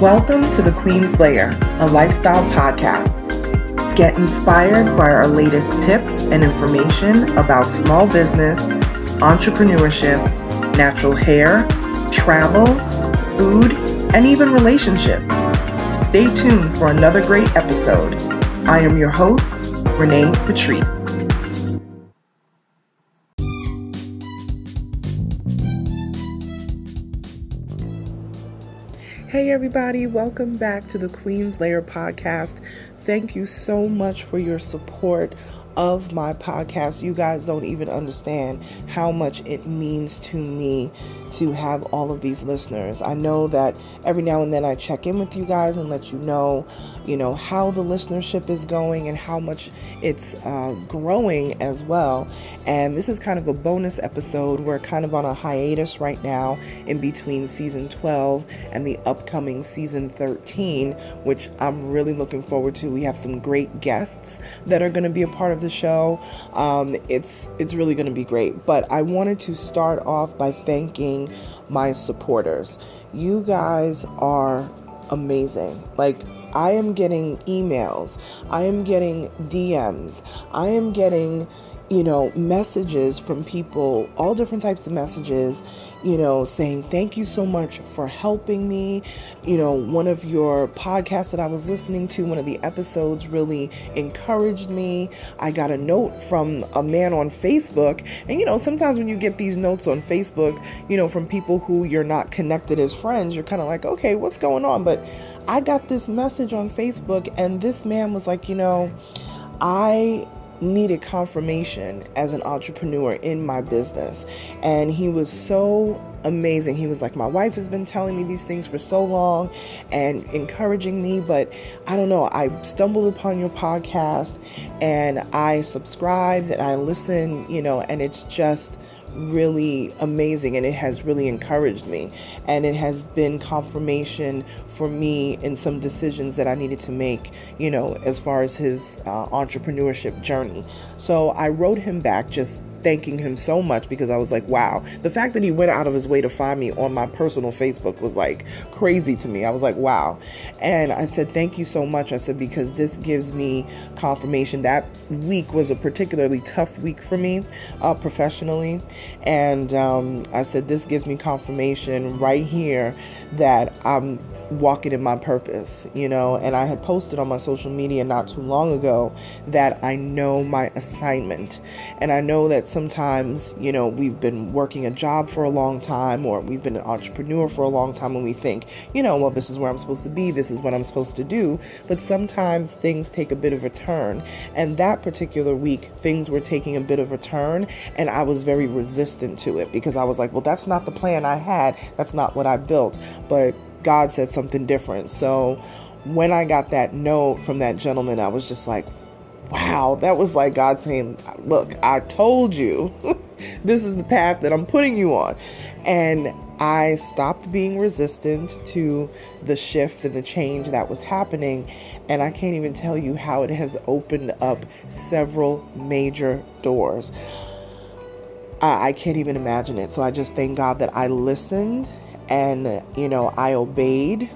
Welcome to the Queen's Lair, a lifestyle podcast. Get inspired by our latest tips and information about small business, entrepreneurship, natural hair, travel, food, and even relationships. Stay tuned for another great episode. I am your host, Renee Patrice. Hey everybody, welcome back to the Queen's Lair podcast. Thank you so much for your support of my podcast. You guys don't even understand how much it means to me to have all of these listeners. I know that every now and then I check in with you guys and let you know how the listenership is going and how much it's growing as well. And this is kind of a bonus episode. We're kind of on a hiatus right now in between season 12 and the upcoming season 13, which I'm really looking forward to. We have some great guests that are going to be a part of the show. It's really going to be great. But I wanted to start off by thanking my supporters. You guys are amazing. I am getting emails. I am getting DMs. I am getting messages from people, all different types of messages, saying thank you so much for helping me. One of your podcasts that I was listening to, one of the episodes really encouraged me. I got a note from a man on Facebook. And, sometimes when you get these notes on Facebook, from people who you're not connected as friends, you're kind of like, okay, what's going on? But I got this message on Facebook and this man was like, I needed confirmation as an entrepreneur in my business. And he was so amazing. He was like, my wife has been telling me these things for so long and encouraging me, but I don't know, I stumbled upon your podcast and I subscribed and I listened, and it's just really amazing, and it has really encouraged me, and it has been confirmation for me in some decisions that I needed to make, as far as his entrepreneurship journey. So I wrote him back just thanking him so much, because I was like, wow, the fact that he went out of his way to find me on my personal Facebook was like crazy to me. I was like, wow. And I said, thank you so much. I said, because this gives me confirmation. That week was a particularly tough week for me professionally. And I said, this gives me confirmation right here that I'm walking in my purpose, and I had posted on my social media not too long ago that I know my assignment. And I know that sometimes, we've been working a job for a long time, or we've been an entrepreneur for a long time, and we think, well, this is where I'm supposed to be, this is what I'm supposed to do. But sometimes things take a bit of a turn. And that particular week, things were taking a bit of a turn, and I was very resistant to it, because I was like, well, that's not the plan I had. That's not what I built. But God said something different. So when I got that note from that gentleman, I was just like, wow, that was like God saying, look, I told you this is the path that I'm putting you on. And I stopped being resistant to the shift and the change that was happening. And I can't even tell you how it has opened up several major doors. I can't even imagine it. So I just thank God that I listened. And, I obeyed.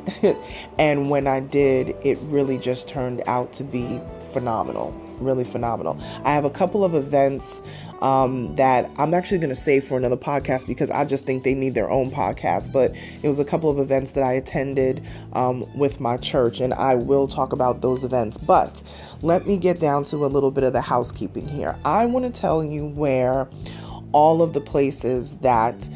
And when I did, it really just turned out to be phenomenal, really phenomenal. I have a couple of events that I'm actually going to save for another podcast, because I just think they need their own podcast. But it was a couple of events that I attended with my church, and I will talk about those events. But let me get down to a little bit of the housekeeping here. I want to tell you where all of the places that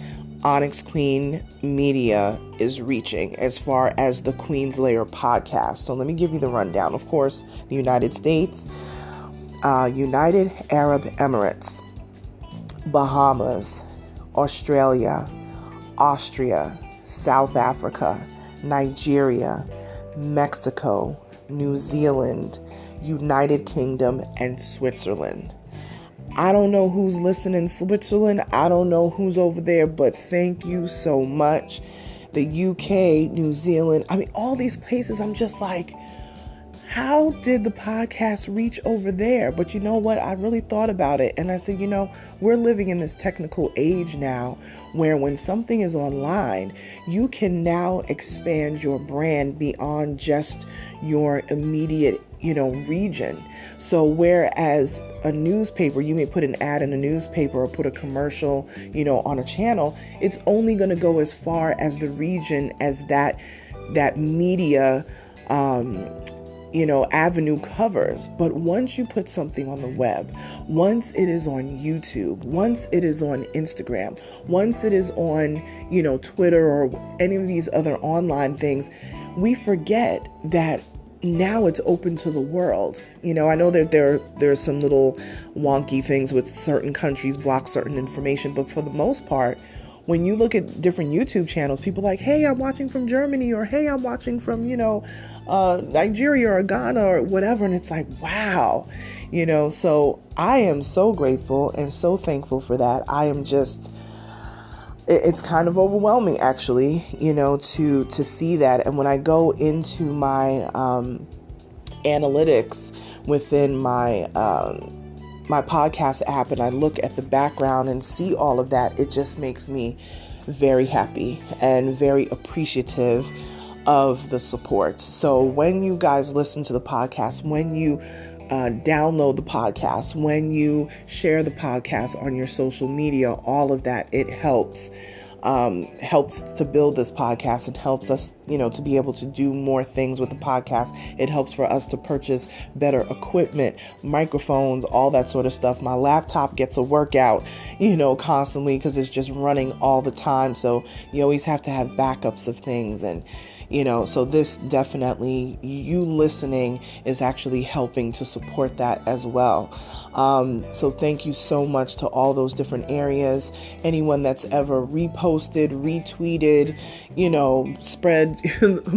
Onyx Queen Media is reaching as far as the Queen's Lair podcast. So let me give you the rundown. Of course, the United States, United Arab Emirates, Bahamas, Australia, Austria, South Africa, Nigeria, Mexico, New Zealand, United Kingdom, and Switzerland. I don't know who's listening in Switzerland. I don't know who's over there, but thank you so much. The UK, New Zealand, all these places, I'm just like, how did the podcast reach over there? But you know what? I really thought about it, and I said, we're living in this technical age now where when something is online, you can now expand your brand beyond just your immediate region. So whereas a newspaper, you may put an ad in a newspaper or put a commercial, on a channel, it's only going to go as far as the region as that media, avenue covers. But once you put something on the web, once it is on YouTube, once it is on Instagram, once it is on, Twitter or any of these other online things, we forget that now it's open to the world. I know that there's some little wonky things with certain countries block certain information, but for the most part, when you look at different YouTube channels, people are like, hey, I'm watching from Germany, or hey, I'm watching from, Nigeria or Ghana or whatever. And it's like, wow, so I am so grateful and so thankful for that. I am just, it's kind of overwhelming actually, to see that. And when I go into my analytics within my podcast app and I look at the background and see all of that, it just makes me very happy and very appreciative of the support. So when you guys listen to the podcast, when you download the podcast, when you share the podcast on your social media, all of that, it helps to build this podcast. It helps us, to be able to do more things with the podcast. It helps for us to purchase better equipment, microphones, all that sort of stuff. My laptop gets a workout, constantly because it's just running all the time. So you always have to have backups of things. And so this definitely, you listening is actually helping to support that as well. So thank you so much to all those different areas. Anyone that's ever reposted, retweeted, spread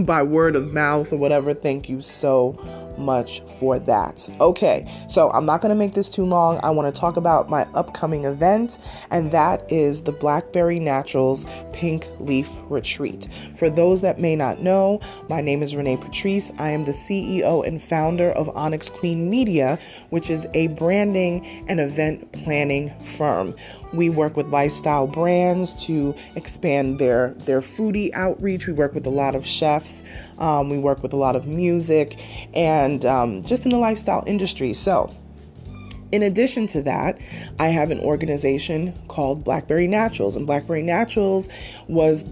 by word of mouth or whatever, thank you so much for that. Okay, so I'm not going to make this too long. I want to talk about my upcoming event, and that is the Blackberry Naturals Pink Leaf Retreat. For those that may not know, my name is Renee Patrice. I am the CEO and founder of Onyx Queen Media, which is a branding and event planning firm. We work with lifestyle brands to expand their foodie outreach. We work with a lot of chefs. We work with a lot of music and just in the lifestyle industry. So in addition to that, I have an organization called Blackberry Naturals, and Blackberry Naturals was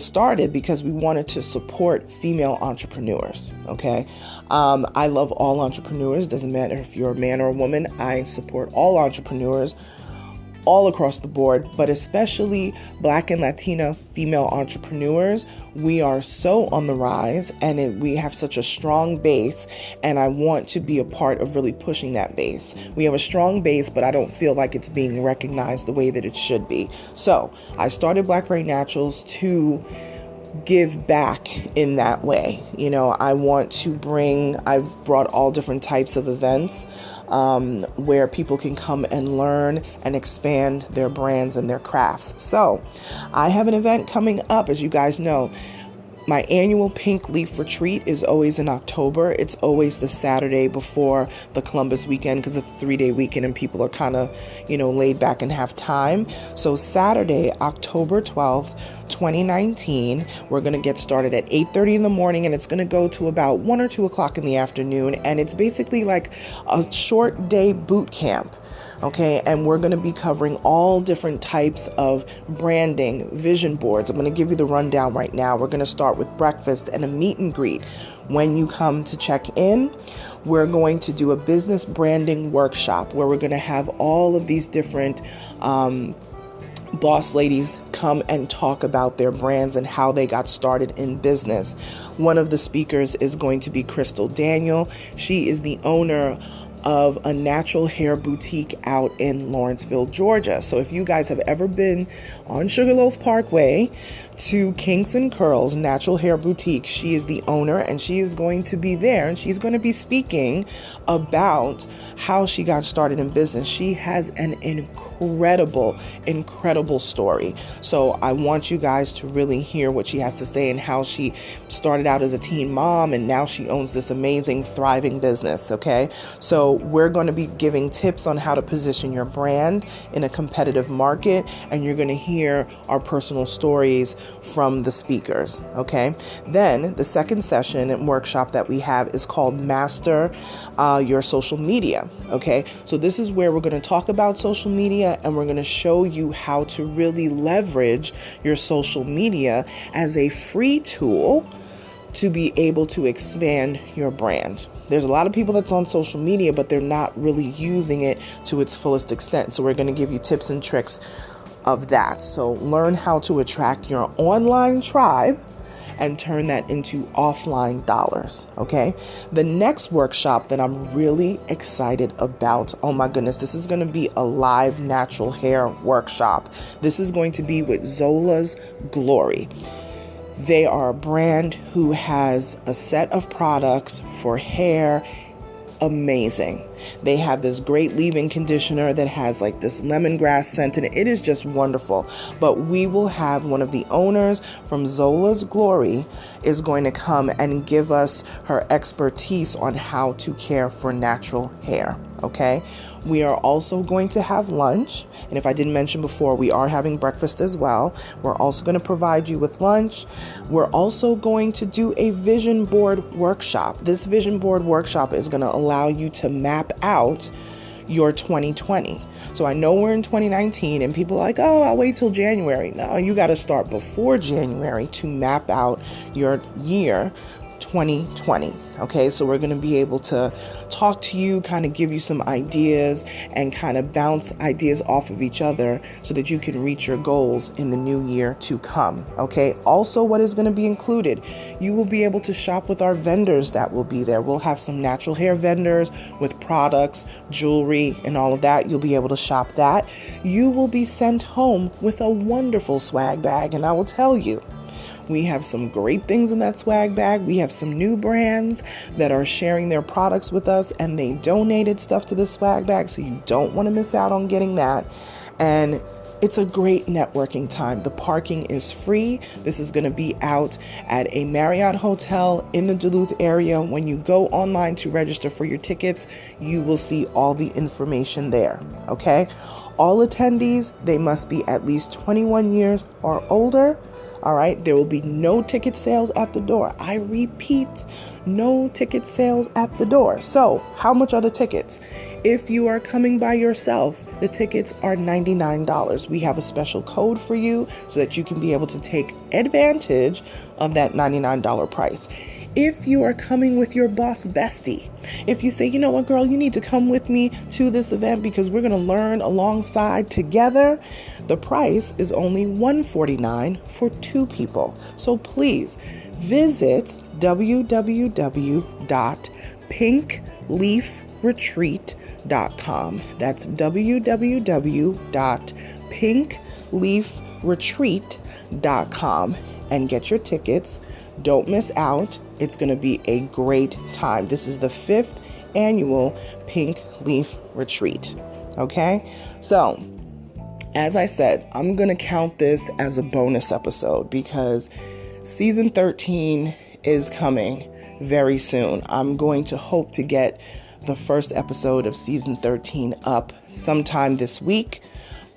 started because we wanted to support female entrepreneurs. Okay, I love all entrepreneurs. Doesn't matter if you're a man or a woman. I support all entrepreneurs all across the board, but especially Black and Latina female entrepreneurs. We are so on the rise, and we have such a strong base, and I want to be a part of really pushing that base. We have a strong base, but I don't feel like it's being recognized the way that it should be. So I started Blackberry Naturals to give back in that way. I've brought all different types of events where people can come and learn and expand their brands and their crafts. So I have an event coming up. As you guys know, my annual Pink Leaf Retreat is always in October. It's always the Saturday before the Columbus weekend because it's a 3-day weekend and people are kind of, laid back and have time. So Saturday, October 12th, 2019, we're going to get started at 8:30 in the morning, and it's going to go to about 1 or 2 o'clock in the afternoon. And it's basically like a short day boot camp. Okay, and we're going to be covering all different types of branding, vision boards. I'm going to give you the rundown right now. We're going to start with breakfast and a meet and greet. When you come to check in, we're going to do a business branding workshop where we're going to have all of these different boss ladies come and talk about their brands and how they got started in business. One of the speakers is going to be Crystal Daniel. She is the owner of a natural hair boutique out in Lawrenceville, Georgia. So if you guys have ever been on Sugarloaf Parkway to Kingston Curls Natural Hair Boutique, she is the owner, and she is going to be there, and she's going to be speaking about how she got started in business. She has an incredible story. So I want you guys to really hear what she has to say and how she started out as a teen mom and now she owns this amazing, thriving business. Okay. So we're going to be giving tips on how to position your brand in a competitive market, and you're going to hear our personal stories from the speakers. Okay. Then the second session and workshop that we have is called Master Your Social Media. Okay. So this is where we're going to talk about social media, and we're going to show you how to really leverage your social media as a free tool to be able to expand your brand. There's a lot of people that's on social media, but they're not really using it to its fullest extent. So we're going to give you tips and tricks of that. So learn how to attract your online tribe and turn that into offline dollars. Okay. The next workshop that I'm really excited about, oh my goodness, this is going to be a live natural hair workshop. This is going to be with Zola's Glory. They are a brand who has a set of products for hair. Amazing. They have this great leave-in conditioner that has like this lemongrass scent in it. It is just wonderful. But we will have one of the owners from Zola's Glory is going to come and give us her expertise on how to care for natural hair. Okay. We are also going to have lunch. And if I didn't mention before, we are having breakfast as well. We're also going to provide you with lunch. We're also going to do a vision board workshop. This vision board workshop is going to allow you to map out your 2020. So I know we're in 2019 and people are like, oh, I'll wait till January. No, you got to start before January to map out your year 2020. Okay, so we're going to be able to talk to you, kind of give you some ideas and kind of bounce ideas off of each other so that you can reach your goals in the new year to come. Okay, also what is going to be included, you will be able to shop with our vendors that will be there. We'll have some natural hair vendors with products, jewelry, and all of that. You'll be able to shop that. You will be sent home with a wonderful swag bag, and I will tell you, we have some great things in that swag bag. We have some new brands that are sharing their products with us, and they donated stuff to the swag bag, so you don't want to miss out on getting that. And it's a great networking time. The parking is free. This is going to be out at a Marriott hotel in the Duluth area. When you go online to register for your tickets, you will see all the information there. Okay? All attendees, they must be at least 21 years or older. All right, there will be no ticket sales at the door. I repeat, no ticket sales at the door. So how much are the tickets? If you are coming by yourself, the tickets are $99. We have a special code for you so that you can be able to take advantage of that $99 price. If you are coming with your boss bestie, if you say, you know what, girl, you need to come with me to this event because we're going to learn alongside together, the price is only $149 for two people. So please visit www.pinkleafretreat.com. That's www.pinkleafretreat.com and get your tickets. Don't miss out. It's going to be a great time. This is the 5th annual Pink Leaf Retreat. Okay? So, as I said, I'm going to count this as a bonus episode because season 13 is coming very soon. I'm going to hope to get the first episode of season 13 up sometime this week.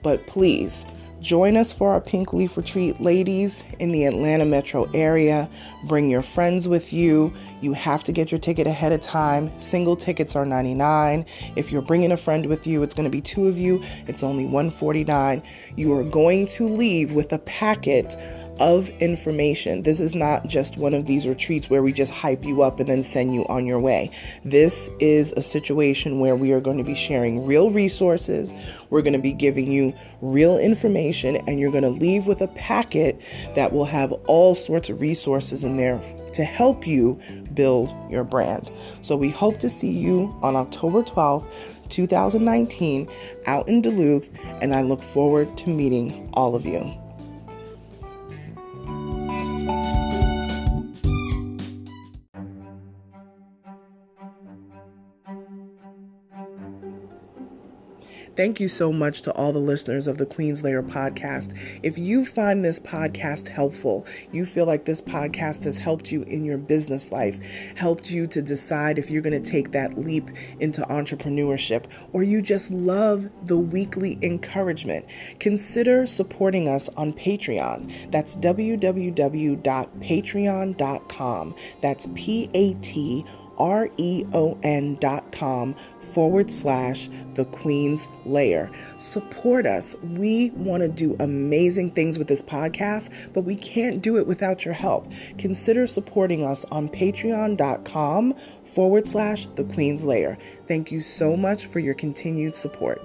But please, join us for our Pink Leaf Retreat, ladies in the Atlanta metro area. Bring your friends with you. You have to get your ticket ahead of time. Single tickets are $99. If you're bringing a friend with you, it's going to be two of you. It's only $149. You are going to leave with a packet of information. This is not just one of these retreats where we just hype you up and then send you on your way. This is a situation where we are going to be sharing real resources. We're going to be giving you real information, and you're going to leave with a packet that will have all sorts of resources in there to help you build your brand. So we hope to see you on October 12th, 2019 out in Duluth, and I look forward to meeting all of you. Thank you so much to all the listeners of the Queen's Lair podcast. If you find this podcast helpful, you feel like this podcast has helped you in your business life, helped you to decide if you're going to take that leap into entrepreneurship, or you just love the weekly encouragement, consider supporting us on Patreon. That's www.patreon.com. That's patreon.com/The Queen's Lair. Support us. We want to do amazing things with this podcast, but we can't do it without your help. Consider supporting us on patreon.com/The Queen's Lair. Thank you so much for your continued support.